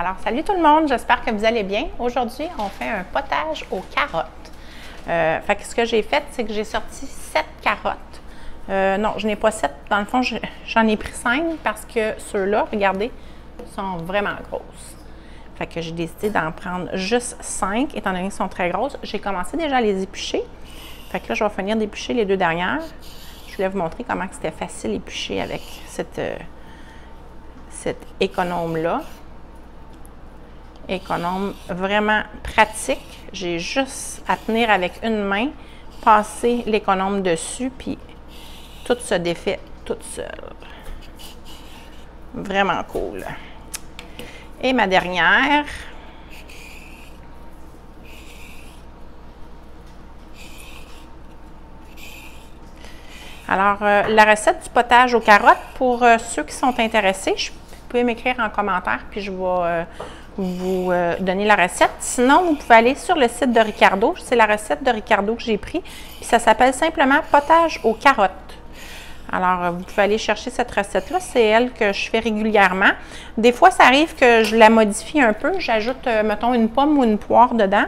Alors, salut tout le monde, j'espère que vous allez bien. Aujourd'hui, on fait un potage aux carottes. Fait que ce que j'ai fait, c'est que j'ai sorti 7 carottes. Non, je n'ai pas 7. Dans le fond, j'en ai pris 5 parce que ceux-là, regardez, sont vraiment grosses. Fait que j'ai décidé d'en prendre juste 5, étant donné qu'elles sont très grosses. J'ai commencé déjà à les éplucher. Fait que là, je vais finir d'éplucher les 2 dernières. Je voulais vous montrer comment c'était facile d'éplucher avec cette économe-là. Économe vraiment pratique. J'ai juste à tenir avec une main, passer l'économe dessus, puis tout se défait toute seule. Vraiment cool. Et ma dernière. Alors, la recette du potage aux carottes, pour ceux qui sont intéressés, vous pouvez m'écrire en commentaire, puis je vais vous donner la recette. Sinon, vous pouvez aller sur le site de Ricardo. C'est la recette de Ricardo que j'ai pris. Puis ça s'appelle simplement potage aux carottes. Alors, vous pouvez aller chercher cette recette-là. C'est elle que je fais régulièrement. Des fois, ça arrive que je la modifie un peu. J'ajoute, mettons, une pomme ou une poire dedans.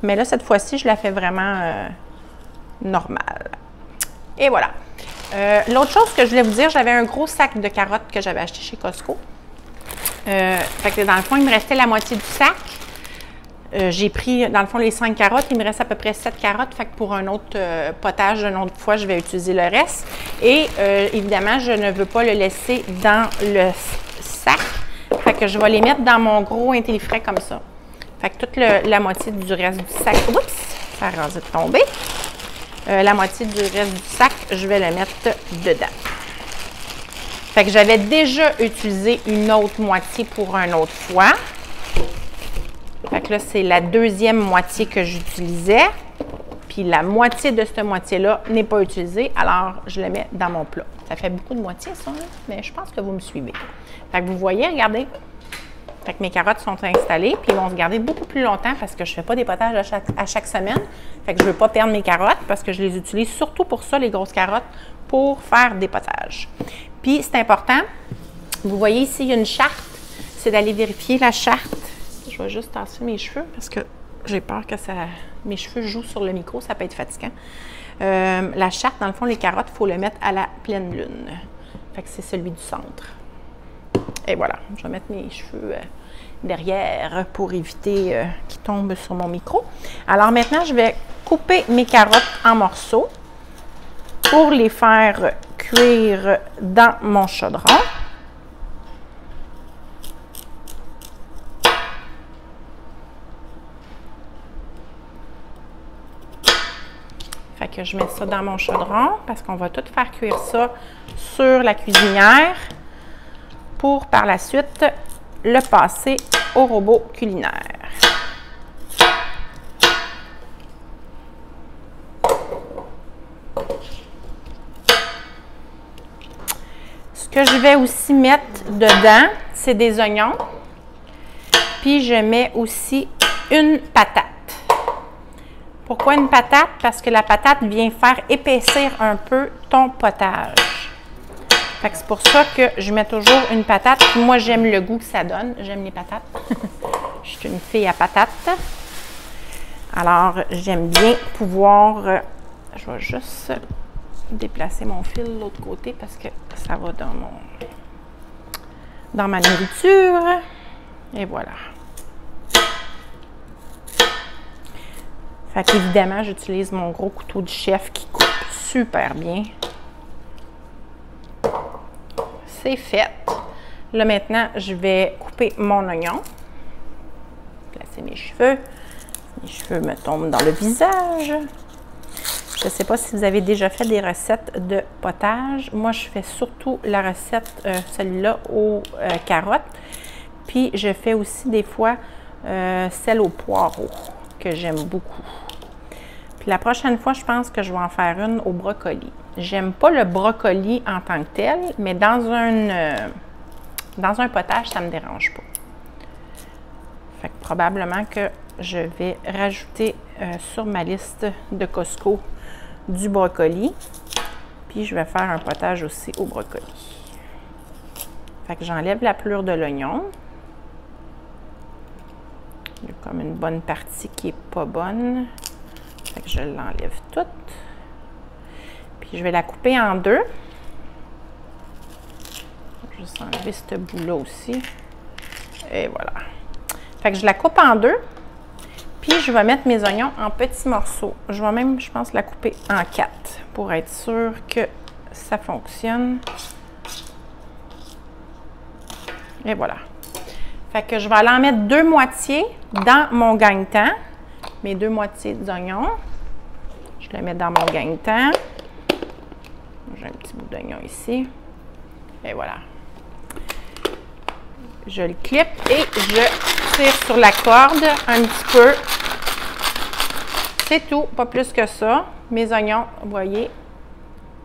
Mais là, cette fois-ci, je la fais vraiment normale. Et voilà. L'autre chose que je voulais vous dire, j'avais un gros sac de carottes que j'avais acheté chez Costco. Fait que dans le fond, il me restait la moitié du sac. J'ai pris, dans le fond, les 5 carottes. Il me reste à peu près 7 carottes. Fait que pour un autre potage d'une autre fois, je vais utiliser le reste. Et évidemment, je ne veux pas le laisser dans le sac. Fait que je vais les mettre dans mon gros Intellifrais comme ça. Fait que toute la moitié du reste du sac. Oups! Ça a rasé de tomber. La moitié du reste du sac, je vais le mettre dedans. Fait que j'avais déjà utilisé une autre moitié pour une autre fois. Fait que là, c'est la deuxième moitié que j'utilisais. Puis la moitié de cette moitié-là n'est pas utilisée, alors je le mets dans mon plat. Ça fait beaucoup de moitié, ça, hein? Mais je pense que vous me suivez. Fait que vous voyez, regardez. Fait que mes carottes sont installées, puis ils vont se garder beaucoup plus longtemps parce que je ne fais pas des potages à chaque semaine. Fait que je ne veux pas perdre mes carottes parce que je les utilise surtout pour ça, les grosses carottes, pour faire des potages. Puis, c'est important, vous voyez ici, il y a une charte, c'est d'aller vérifier la charte. Je vais juste tasser mes cheveux parce que j'ai peur que mes cheveux jouent sur le micro, ça peut être fatigant. La charte, dans le fond, les carottes, il faut le mettre à la pleine lune. Fait que c'est celui du centre. Et voilà, je vais mettre mes cheveux derrière pour éviter qu'ils tombent sur mon micro. Alors maintenant, je vais couper mes carottes en morceaux pour les faire cuire dans mon chaudron. Fait que je mets ça dans mon chaudron parce qu'on va tout faire cuire ça sur la cuisinière pour par la suite le passer au robot culinaire. Ce que je vais aussi mettre dedans, c'est des oignons. Puis je mets aussi une patate. Pourquoi une patate? Parce que la patate vient faire épaissir un peu ton potage. Fait que c'est pour ça que je mets toujours une patate. Moi, j'aime le goût que ça donne. J'aime les patates. Je suis une fille à patates. Alors, j'aime bien pouvoir... je vais juste déplacer mon fil de l'autre côté parce que ça va dans ma nourriture. Et voilà. Fait qu'évidemment, j'utilise mon gros couteau du chef qui coupe super bien. C'est fait. Là, maintenant, je vais couper mon oignon. Placer mes cheveux. Mes cheveux me tombent dans le visage. Je ne sais pas si vous avez déjà fait des recettes de potage. Moi, je fais surtout la recette, celle-là, aux carottes. Puis, je fais aussi des fois celle aux poireaux, que j'aime beaucoup. Puis la prochaine fois, je pense que je vais en faire une au brocoli. J'aime pas le brocoli en tant que tel, mais dans un potage, ça ne me dérange pas. Fait que probablement que je vais rajouter sur ma liste de Costco du brocoli. Puis je vais faire un potage aussi au brocoli. Fait que j'enlève la pelure de l'oignon. Il y a comme une bonne partie qui n'est pas bonne. Fait que je l'enlève toute. Puis je vais la couper en deux. Je vais juste enlever ce bout-là aussi. Et voilà. Fait que je la coupe en deux. Puis je vais mettre mes oignons en petits morceaux. Je vais même, je pense, la couper en 4 pour être sûr que ça fonctionne. Et voilà. Fait que je vais aller en mettre 2 moitiés dans mon gagne-temps. Mes 2 moitiés d'oignons. Je les mets dans mon gagne-temps. J'ai un petit bout d'oignon ici. Et voilà. Je le clip et je tire sur la corde un petit peu. C'est tout, pas plus que ça. Mes oignons, vous voyez,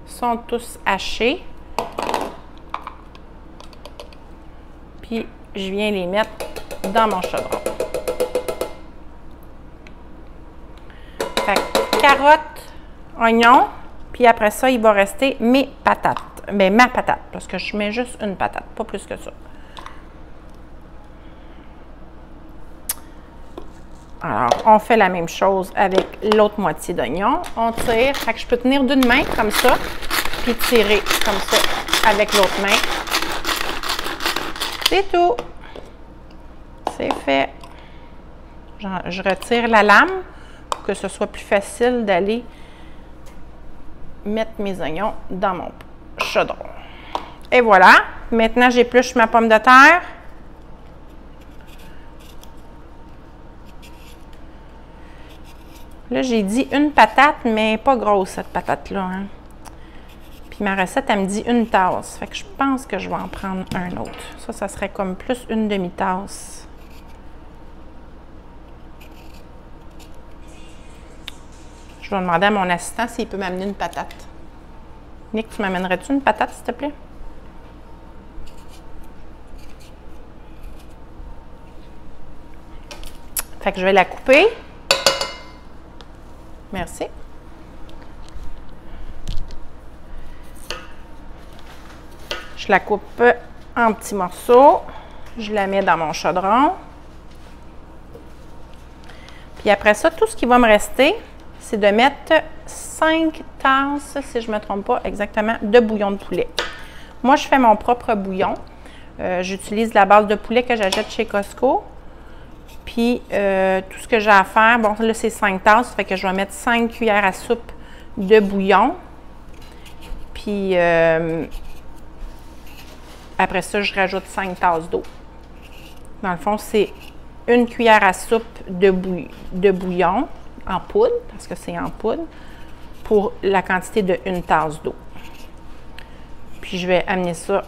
sont tous hachés. Puis, je viens les mettre dans mon chaudron. Fait que carottes, oignons, puis après ça, il va rester mes patates. Bien, ma patate, parce que je mets juste une patate, pas plus que ça. Alors, on fait la même chose avec l'autre moitié d'oignon. On tire, fait que je peux tenir d'une main comme ça, puis tirer comme ça avec l'autre main. C'est tout. C'est fait. Je retire la lame pour que ce soit plus facile d'aller mettre mes oignons dans mon chaudron. Et voilà. Maintenant, j'épluche ma pomme de terre. Là, j'ai dit une patate, mais pas grosse, cette patate-là. Hein? Puis ma recette, elle me dit une tasse. Fait que je pense que je vais en prendre un autre. Ça serait comme plus une demi-tasse. Je vais demander à mon assistant s'il peut m'amener une patate. Nick, tu m'amènerais-tu une patate, s'il te plaît? Fait que je vais la couper. Merci. Je la coupe en petits morceaux. Je la mets dans mon chaudron. Puis après ça, tout ce qui va me rester, c'est de mettre 5 tasses, si je ne me trompe pas exactement, de bouillon de poulet. Moi, je fais mon propre bouillon. J'utilise la base de poulet que j'achète chez Costco. Puis, tout ce que j'ai à faire, bon, là, c'est 5 tasses, ça fait que je vais mettre 5 cuillères à soupe de bouillon. Puis, après ça, je rajoute 5 tasses d'eau. Dans le fond, c'est une cuillère à soupe de bouillon en poudre, parce que c'est en poudre, pour la quantité de 1 tasse d'eau. Puis, je vais amener ça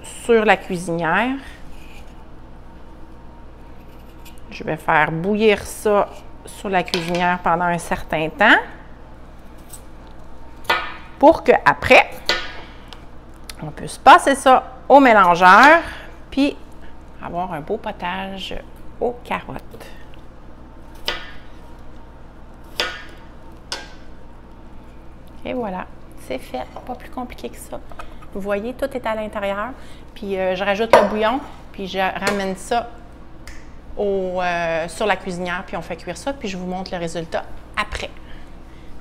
sur la cuisinière. Je vais faire bouillir ça sur la cuisinière pendant un certain temps pour qu'après, on puisse passer ça au mélangeur puis avoir un beau potage aux carottes. Et voilà, c'est fait. Pas plus compliqué que ça. Vous voyez, tout est à l'intérieur. Puis je rajoute le bouillon, puis je ramène ça sur la cuisinière, puis on fait cuire ça, puis je vous montre le résultat après.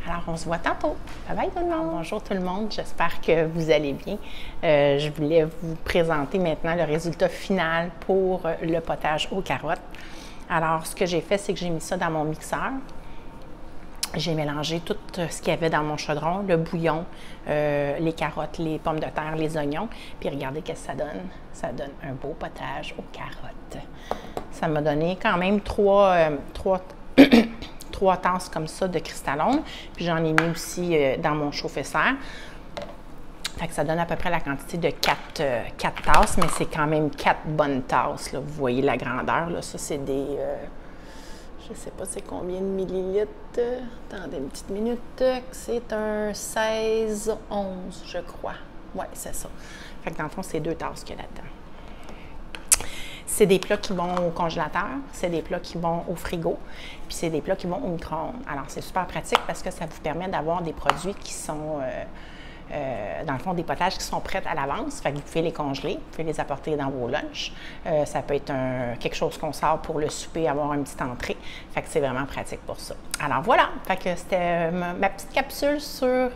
Alors, on se voit tantôt. Bye bye tout le monde! Bonjour tout le monde, j'espère que vous allez bien. Je voulais vous présenter maintenant le résultat final pour le potage aux carottes. Alors, ce que j'ai fait, c'est que j'ai mis ça dans mon mixeur. J'ai mélangé tout ce qu'il y avait dans mon chaudron, le bouillon, les carottes, les pommes de terre, les oignons. Puis regardez ce que ça donne. Ça donne un beau potage aux carottes. Ça m'a donné quand même 3 tasses comme ça de cristalone. Puis j'en ai mis aussi dans mon chauffe-serre. Fait que ça donne à peu près la quantité de 4 tasses, mais c'est quand même 4 bonnes tasses. Là. Vous voyez la grandeur. Là. Ça, c'est des... je ne sais pas c'est combien de millilitres. Attendez une petite minute. C'est un 16-11, je crois. Oui, c'est ça. Fait que dans le fond, c'est 2 tasses qu'il y a là-dedans. C'est des plats qui vont au congélateur, c'est des plats qui vont au frigo, puis c'est des plats qui vont au micro-ondes. Alors, c'est super pratique parce que ça vous permet d'avoir des produits qui sont dans le fond, des potages qui sont prêts à l'avance. Fait que vous pouvez les congeler, vous pouvez les apporter dans vos lunchs. Ça peut être quelque chose qu'on sort pour le souper, avoir une petite entrée. Fait que c'est vraiment pratique pour ça. Alors voilà, fait que c'était ma petite capsule sur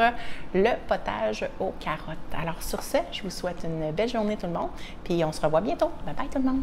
le potage aux carottes. Alors sur ce, je vous souhaite une belle journée tout le monde, puis on se revoit bientôt. Bye bye tout le monde!